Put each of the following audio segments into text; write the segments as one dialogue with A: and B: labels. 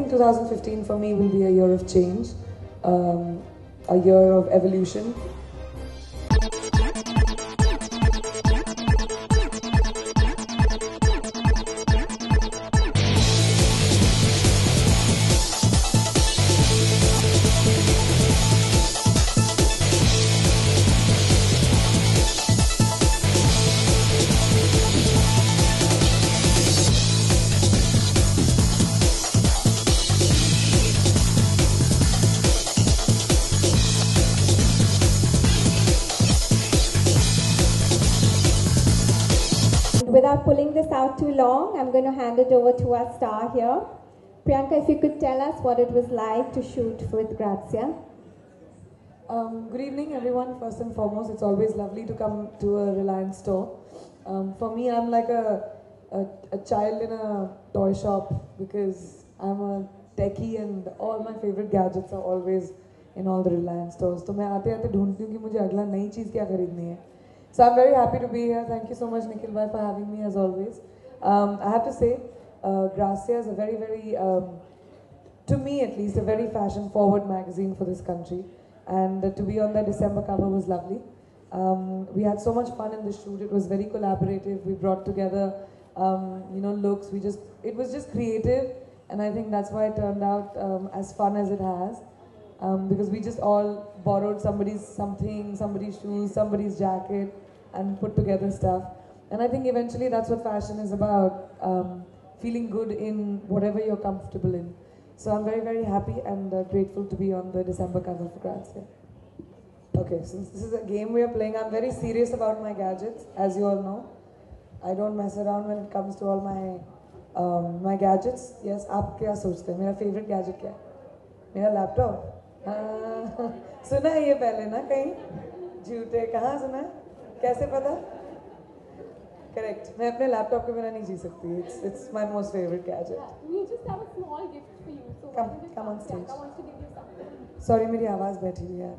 A: think 2015 for me will be a year of change, a year of evolution.
B: Without pulling this out too long, I'm going to hand it over to our star here. Priyanka, if you could tell us what it was like to shoot with Grazia.
A: Good evening, everyone. First and foremost, it's always lovely to come to a Reliance store. For me, I'm like a child in a toy shop because I'm a techie and all my favorite gadgets are always in all the Reliance stores. So मैं आते आते ढूंढती हूँ कि मुझे अगला नई चीज़ क्या खरीदनी है. So I'm very happy to be here. Thank you so much, Nikhil bhai, for having me as always. I have to say, Grazia is a very, to me at least, a very fashion-forward magazine for this country. And to be on the December cover was lovely. We had so much fun in the shoot. It was very collaborative. We brought together, looks. It was just creative, and I think that's why it turned out as fun as it has. Because we just all borrowed somebody's something, somebody's shoes, somebody's jacket, and put together stuff. And I think eventually that's what fashion is about, feeling good in whatever you're comfortable in. So I'm very happy and grateful to be on the December cover for Grazia. Okay, since this is a game we are playing, I'm very serious about my gadgets, as you all know. I don't mess around when it comes to all my gadgets. Yes, आप क्या सोचते हैं? मेरा favorite gadget क्या है? मेरा laptop. सुना है ये पहले ना कहीं झूठे कहाँ सुना कैसे पता करेक्ट मैं अपने लैपटॉप के बिना नहीं जी सकती it's my most favorite gadget.
C: We just have a small gift for you. So
A: come on stage.
C: Priyanka wants to give you something.
A: Sorry मेरी आवाज़ बैठी हुई है.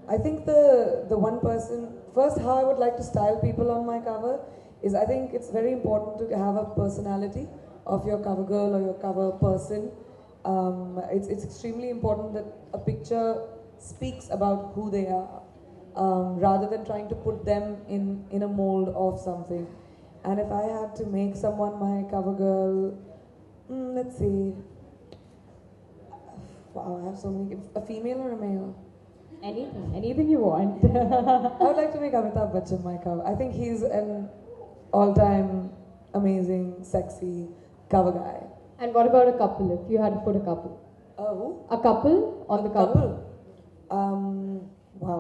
A: I think the one person first how I would like to style people on my cover is I think it's very important to have a personality of your cover girl or your cover person. It's extremely important that a picture speaks about who they are, rather than trying to put them in a mold of something. And if I had to make someone my cover girl, let's see. Wow, I have so many. A female or a male?
C: Anything you want.
A: I would like to make Amitabh Bachchan my cover. I think he's an all-time amazing, sexy cover guy.
C: And what about a couple? If you had to put a couple,
A: Who?
C: a couple on the cover.
A: Wow,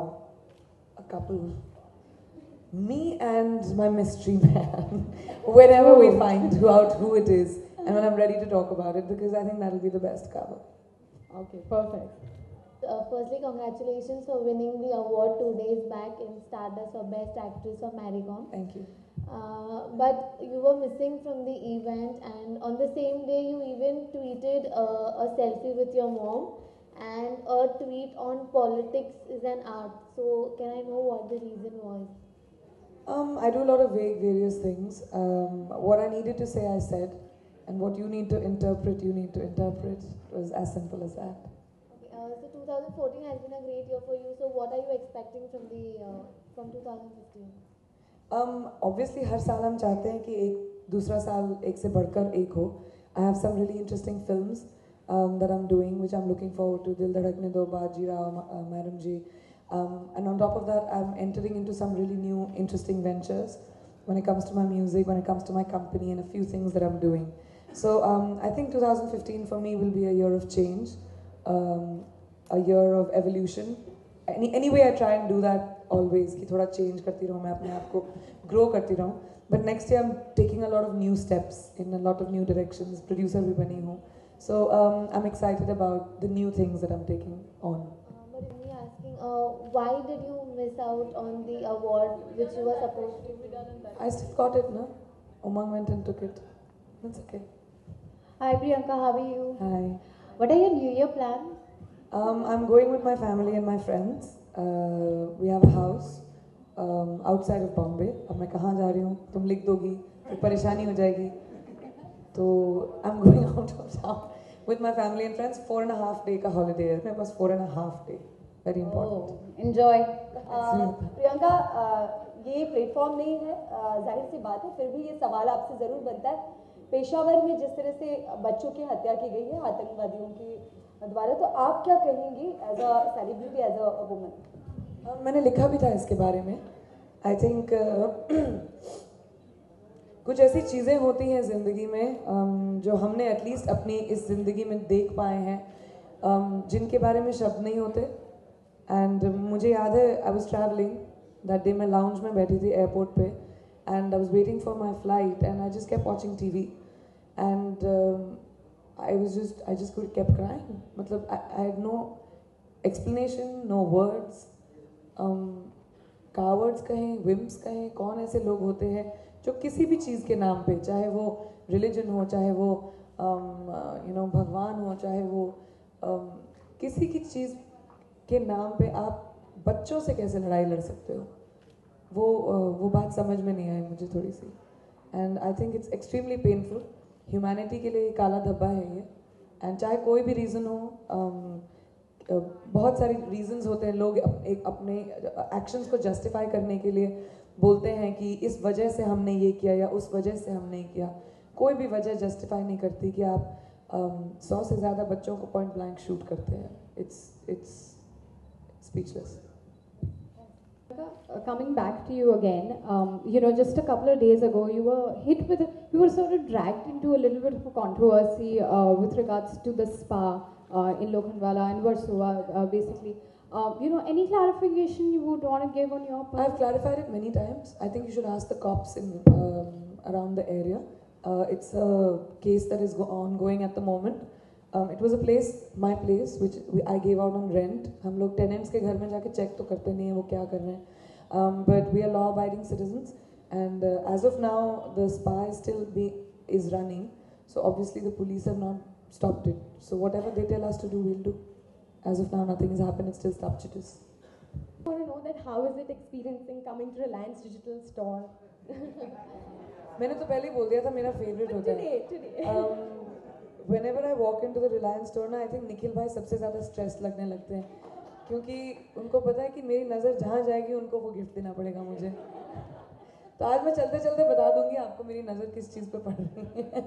A: a couple. Me and my mystery man. Whenever we find out who it is, and when I'm ready to talk about it, because I think that'll be the best cover.
C: Okay, perfect.
D: Firstly, congratulations for winning the award 2 days back in Stardust for Best Actress for Marigon.
A: Thank you.
D: But you were missing from the event, and on the same day you even tweeted a selfie with your mom, and a tweet on politics is an art. So can I know what the reason was?
A: I do a lot of vague various things. What I needed to say I said, and what you need to interpret, you need to interpret. It was as simple as that.
D: Okay, so 2014 has been a great year for you. So what are you expecting from 2015?
A: Obviously हर साल हम चाहते हैं कि एक दूसरा साल एक से बढ़कर एक हो. I have some really interesting films that I'm doing, which I'm looking forward to. Dil Dhadakne Do, Baji Rao, Madam Ji. And on top of that, I'm entering into some really new, interesting ventures when it comes to my music, when it comes to my company, and a few things that I'm doing. So I think 2015 for me will be a year of change, a year of evolution. Anyway, I try and do that always, कि थोड़ा change करती रहूँ मैं अपने आप को grow करती रहूँ. But next year I'm taking a lot of new steps in a lot of new directions. Producer भी बनी हूँ. So I'm excited about the new things that I'm taking on.
D: But me asking, why did you miss out on the award which you were supposed to?
A: I still got it, no? Umang went and took it. That's okay.
E: Hi Priyanka, how are you?
A: Hi.
E: What are your New Year plans?
A: I'm going with my family and my friends. We have a house outside of Bombay. अब मैं कहाँ जा रही हूँ? तुम लिख दोगी, तो परेशानी हो जाएगी. तो I am going out of town with my family and friends. 4.5 day का हॉलीडे है मेरे पास. 4.5 day, very important.
C: Enjoy.
F: Priyanka, ये प्लेटफॉर्म नहीं है, जाहिर सी बात है, फिर भी ये सवाल आपसे ज़रूर बनता है. पेशावर में जिस तरह से बच्चों की हत्या की गई है आतंकवादियों के द्वारा, तो आप क्या कहेंगी as a celebrity, as a woman?
A: मैंने लिखा भी था इसके बारे में. आई थिंक कुछ ऐसी चीज़ें होती हैं ज़िंदगी में जो हमने एटलीस्ट अपनी इस ज़िंदगी में देख पाए हैं, जिनके बारे में शब्द नहीं होते. एंड मुझे याद है, I was travelling that day. मैं लाउंज में बैठी थी एयरपोर्ट पे and I was waiting for my flight and I just kept watching TV and I just could kept crying. मतलब I had no explanation, no words. Cowards कहें, whims कहें, कौन ऐसे लोग होते हैं जो किसी भी चीज़ के नाम पे, चाहे वो रिलीजन हो, चाहे वो भगवान हो, चाहे वो किसी की चीज़ के नाम पे आप बच्चों से कैसे लड़ाई लड़ सकते हो. वो बात समझ में नहीं आई मुझे थोड़ी सी. And I think it's extremely painful. Humanity के लिए काला धब्बा है ये. एंड चाहे कोई भी रीज़न हो, बहुत सारे रीजंस होते हैं. लोग अपने एक्शंस को जस्टिफाई करने के लिए बोलते हैं कि इस वजह से हमने ये किया या उस वजह से हमने ये किया. कोई भी वजह जस्टिफाई नहीं करती कि आप 100 से ज़्यादा बच्चों को पॉइंट ब्लैंक शूट करते हैं. It's speechless.
C: Coming back to you again, just a couple of days ago, you were sort of dragged into a little bit of a controversy with regards to the spa in Lokhandwala and Versova, basically. Any clarification you would want to give on your part?
A: I've clarified it many times. I think you should ask the cops in around the area. It's a case that is ongoing at the moment. It was a place, my place, which I gave out on rent. हम लोग tenants के घर में जाके check तो करते नहीं हैं वो क्या कर रहे हैं. But we are law-abiding citizens, and as of now, the spa is running. So obviously the police have not stopped it. So whatever they tell us to do, we'll do. As of now, nothing has happened. It's still statutory.
F: I want to know that how is it experiencing coming to Reliance Digital Store?
A: मैंने तो पहले ही बोल दिया था मेरा favorite होता है.
F: Today.
A: Whenever I walk into the Reliance store ना, I think निखिल भाई सबसे ज़्यादा स्ट्रेस लगने लगते हैं, क्योंकि उनको पता है कि मेरी नज़र जहाँ जाएगी उनको वो गिफ्ट देना पड़ेगा मुझे. तो आज मैं चलते चलते बता दूंगी आपको मेरी नज़र किस चीज़ पे पड़ रही है.